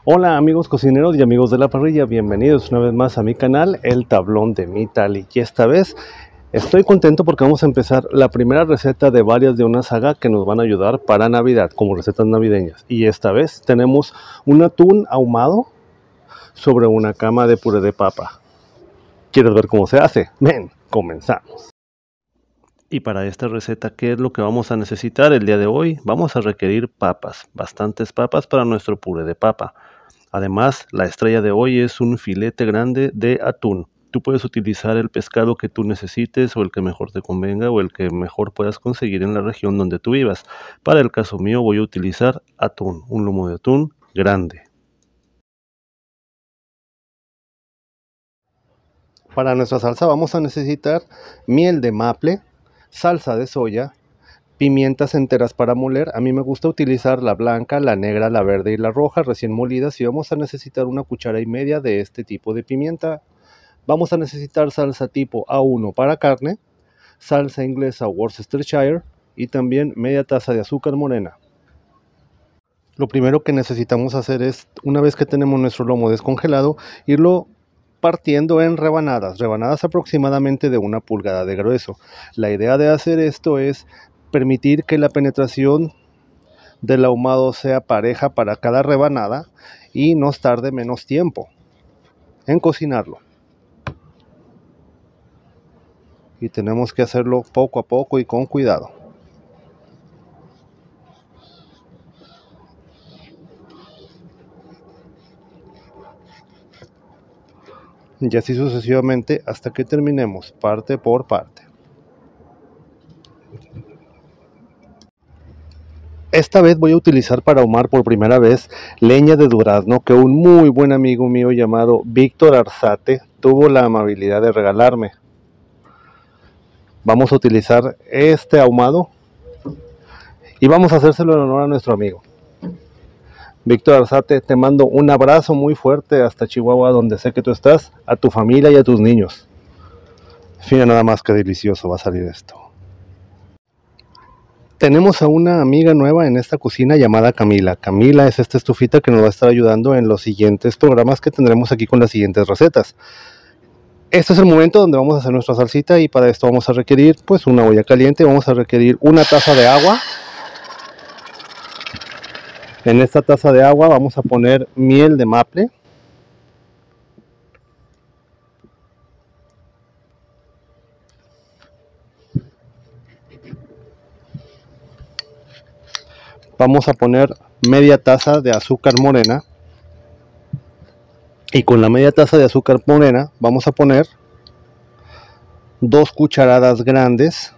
Hola amigos cocineros y amigos de la parrilla, bienvenidos una vez más a mi canal, El Tablón de Mitali. Y esta vez estoy contento porque vamos a empezar la primera receta de varias de una saga que nos van a ayudar para Navidad, como recetas navideñas. Y esta vez tenemos un atún ahumado sobre una cama de puré de papa. ¿Quieres ver cómo se hace? Ven, comenzamos. Y para esta receta, ¿qué es lo que vamos a necesitar el día de hoy? Vamos a requerir papas, bastantes papas para nuestro puré de papa. Además, la estrella de hoy es un filete grande de atún. Tú puedes utilizar el pescado que tú necesites o el que mejor te convenga o el que mejor puedas conseguir en la región donde tú vivas. Para el caso mío voy a utilizar atún, un lomo de atún grande. Para nuestra salsa vamos a necesitar miel de maple, salsa de soya, pimientas enteras para moler. A mí me gusta utilizar la blanca, la negra, la verde y la roja recién molidas, y vamos a necesitar 1,5 cucharadas de este tipo de pimienta. Vamos a necesitar salsa tipo A1 para carne, salsa inglesa Worcestershire y también media taza de azúcar morena. Lo primero que necesitamos hacer es, una vez que tenemos nuestro lomo descongelado, irlo partiendo en rebanadas aproximadamente de 1 pulgada de grueso. La idea de hacer esto es permitir que la penetración del ahumado sea pareja para cada rebanada y nos tarde menos tiempo en cocinarlo. Y tenemos que hacerlo poco a poco y con cuidado. Y así sucesivamente hasta que terminemos parte por parte. Esta vez voy a utilizar para ahumar por primera vez leña de durazno que un muy buen amigo mío llamado Víctor Arzate tuvo la amabilidad de regalarme. Vamos a utilizar este ahumado y vamos a hacérselo en honor a nuestro amigo. Víctor Arzate, te mando un abrazo muy fuerte hasta Chihuahua, donde sé que tú estás, a tu familia y a tus niños. Fíjate nada más que delicioso va a salir esto. Tenemos a una amiga nueva en esta cocina llamada Camila. Camila es esta estufita que nos va a estar ayudando en los siguientes programas que tendremos aquí con las siguientes recetas. Este es el momento donde vamos a hacer nuestra salsita, y para esto vamos a requerir pues una olla caliente. Vamos a requerir 1 taza de agua. En esta taza de agua vamos a poner miel de maple. Vamos a poner media taza de azúcar morena. Y con la media taza de azúcar morena vamos a poner 2 cucharadas grandes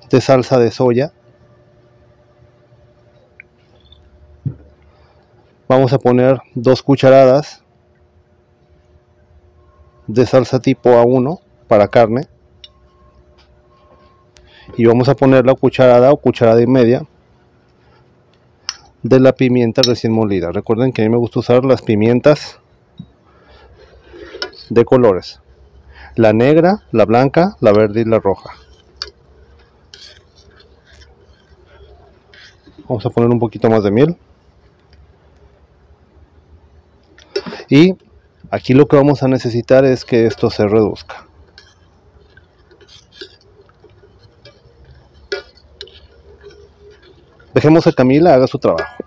de salsa de soya. Vamos a poner 2 cucharadas de salsa tipo A1 para carne. Y vamos a poner la cucharada o cucharada y media de la pimienta recién molida. Recuerden que a mí me gusta usar las pimientas de colores: la negra, la blanca, la verde y la roja. Vamos a poner un poquito más de miel. Y aquí lo que vamos a necesitar es que esto se reduzca. Dejemos a Camila haga su trabajo.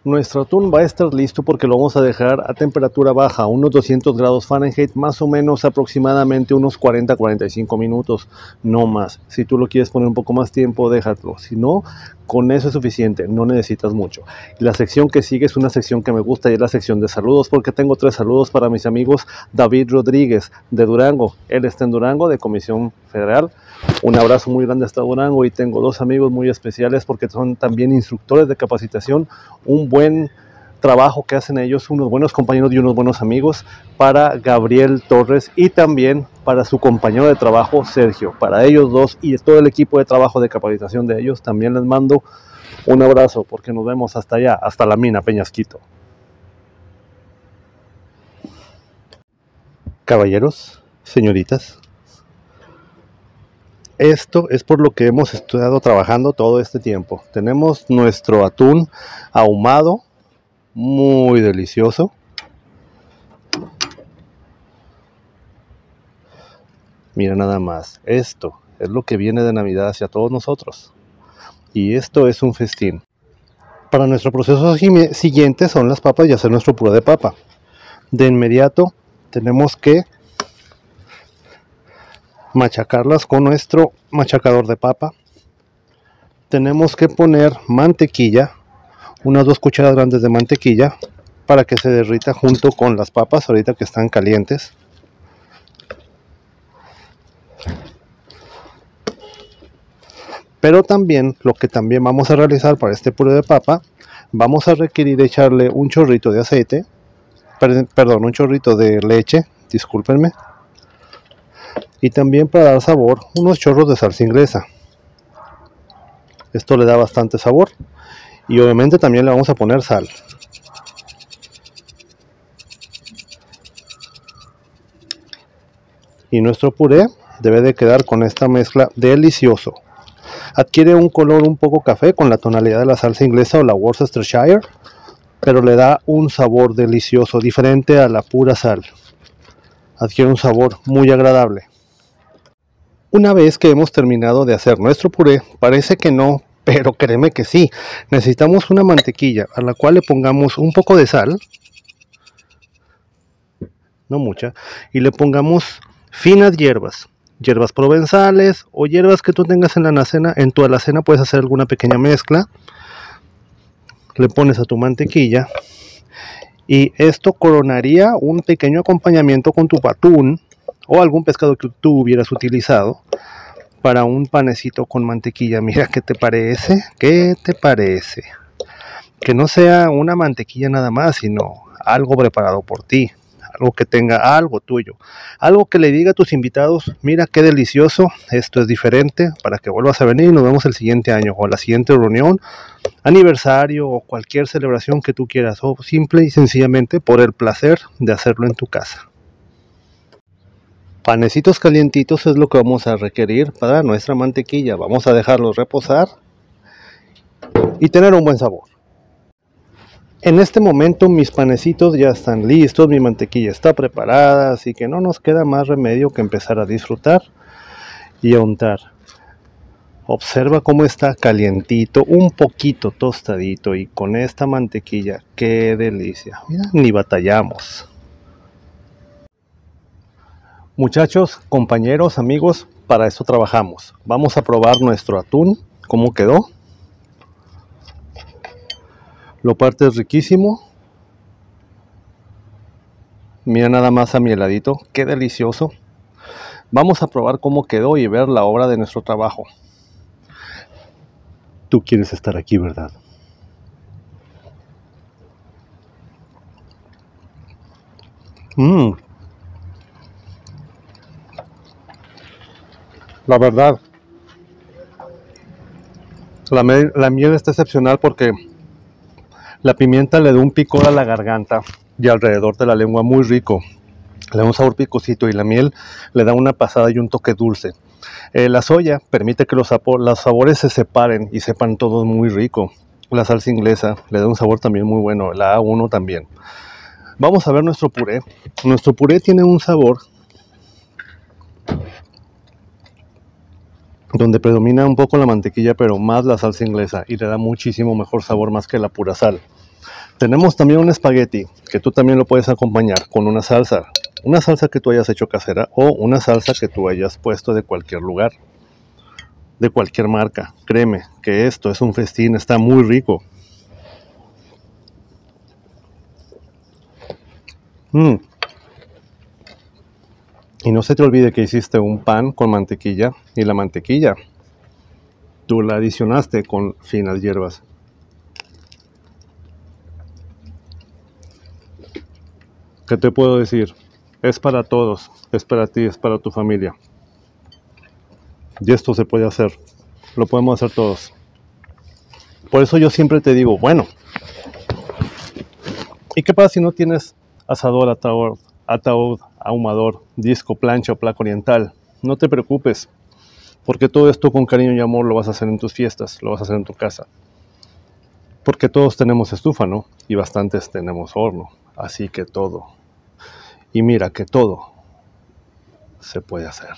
Nuestro atún va a estar listo porque lo vamos a dejar a temperatura baja, a unos 200 grados Fahrenheit, más o menos aproximadamente unos 40-45 minutos, no más. Si tú lo quieres poner un poco más tiempo, déjalo. Si no, con eso es suficiente, no necesitas mucho. La sección que sigue es una sección que me gusta y es la sección de saludos, porque tengo 3 saludos para mis amigos. David Rodríguez de Durango, él está en Durango de Comisión Federal. Un abrazo muy grande hasta Durango, y tengo 2 amigos muy especiales porque son también instructores de capacitación. Un buen trabajo que hacen ellos, unos buenos compañeros y unos buenos amigos. Para Gabriel Torres y también para su compañero de trabajo Sergio, para ellos 2 y todo el equipo de trabajo de capacitación de ellos, también les mando un abrazo porque nos vemos hasta allá, hasta la mina Peñasquito. Caballeros, señoritas, esto es por lo que hemos estado trabajando todo este tiempo. Tenemos nuestro atún ahumado, muy delicioso. Mira nada más, esto es lo que viene de Navidad hacia todos nosotros. Y esto es un festín. Para nuestro proceso siguiente son las papas y hacer nuestro puré de papa. De inmediato tenemos que machacarlas con nuestro machacador de papa. Tenemos que poner mantequilla, unas 2 cucharadas grandes de mantequilla, para que se derrita junto con las papas ahorita que están calientes. Pero también, lo que también vamos a realizar para este puré de papa, vamos a requerir echarle un chorrito de aceite, perdón, un chorrito de leche, discúlpenme. Y también, para dar sabor, unos chorros de salsa inglesa. Esto le da bastante sabor. Y obviamente también le vamos a poner sal. Y nuestro puré debe de quedar con esta mezcla delicioso. Adquiere un color un poco café con la tonalidad de la salsa inglesa o la Worcestershire, pero le da un sabor delicioso, diferente a la pura sal. Adquiere un sabor muy agradable. Una vez que hemos terminado de hacer nuestro puré, parece que no, pero créeme que sí. Necesitamos una mantequilla a la cual le pongamos un poco de sal, no mucha, y le pongamos finas hierbas provenzales o hierbas que tú tengas en la alacena. En tu alacena puedes hacer alguna pequeña mezcla. Le pones a tu mantequilla y esto coronaría un pequeño acompañamiento con tu atún o algún pescado que tú hubieras utilizado para un panecito con mantequilla. Mira, ¿qué te parece? ¿Qué te parece? Que no sea una mantequilla nada más, sino algo preparado por ti, algo que tenga algo tuyo, algo que le diga a tus invitados: mira qué delicioso, esto es diferente, para que vuelvas a venir y nos vemos el siguiente año, o la siguiente reunión, aniversario o cualquier celebración que tú quieras, o simple y sencillamente por el placer de hacerlo en tu casa. Panecitos calientitos es lo que vamos a requerir para nuestra mantequilla. Vamos a dejarlos reposar y tener un buen sabor. En este momento mis panecitos ya están listos, mi mantequilla está preparada, así que no nos queda más remedio que empezar a disfrutar y a untar. Observa cómo está calientito, un poquito tostadito, y con esta mantequilla, qué delicia. Mira, ni batallamos. Muchachos, compañeros, amigos, para eso trabajamos. Vamos a probar nuestro atún, cómo quedó. Lo partes riquísimo. Mira nada más a mi heladito, qué delicioso. Vamos a probar cómo quedó y ver la obra de nuestro trabajo. Tú quieres estar aquí, ¿verdad? La verdad, la miel está excepcional porque la pimienta le da un picor a la garganta y alrededor de la lengua muy rico. Le da un sabor picosito y la miel le da una pasada y un toque dulce. La soya permite que los sabores se separen y sepan todos muy rico. La salsa inglesa le da un sabor también muy bueno, la A1 también. Vamos a ver nuestro puré. Nuestro puré tiene un sabor donde predomina un poco la mantequilla, pero más la salsa inglesa, y le da muchísimo mejor sabor más que la pura sal. Tenemos también un espagueti que tú también lo puedes acompañar con una salsa. Una salsa que tú hayas hecho casera o una salsa que tú hayas puesto de cualquier lugar, de cualquier marca. Créeme que esto es un festín, está muy rico. Y no se te olvide que hiciste un pan con mantequilla y la mantequilla tú la adicionaste con finas hierbas. ¿Qué te puedo decir? Es para todos, es para ti, es para tu familia. Y esto se puede hacer, lo podemos hacer todos. Por eso yo siempre te digo, bueno, ¿y qué pasa si no tienes asador, ataúd, ahumador, disco, plancha o placa oriental? No te preocupes, porque todo esto con cariño y amor lo vas a hacer en tus fiestas, lo vas a hacer en tu casa. Porque todos tenemos estufa, ¿no? Y bastantes tenemos horno, así que todo. Y mira que todo se puede hacer.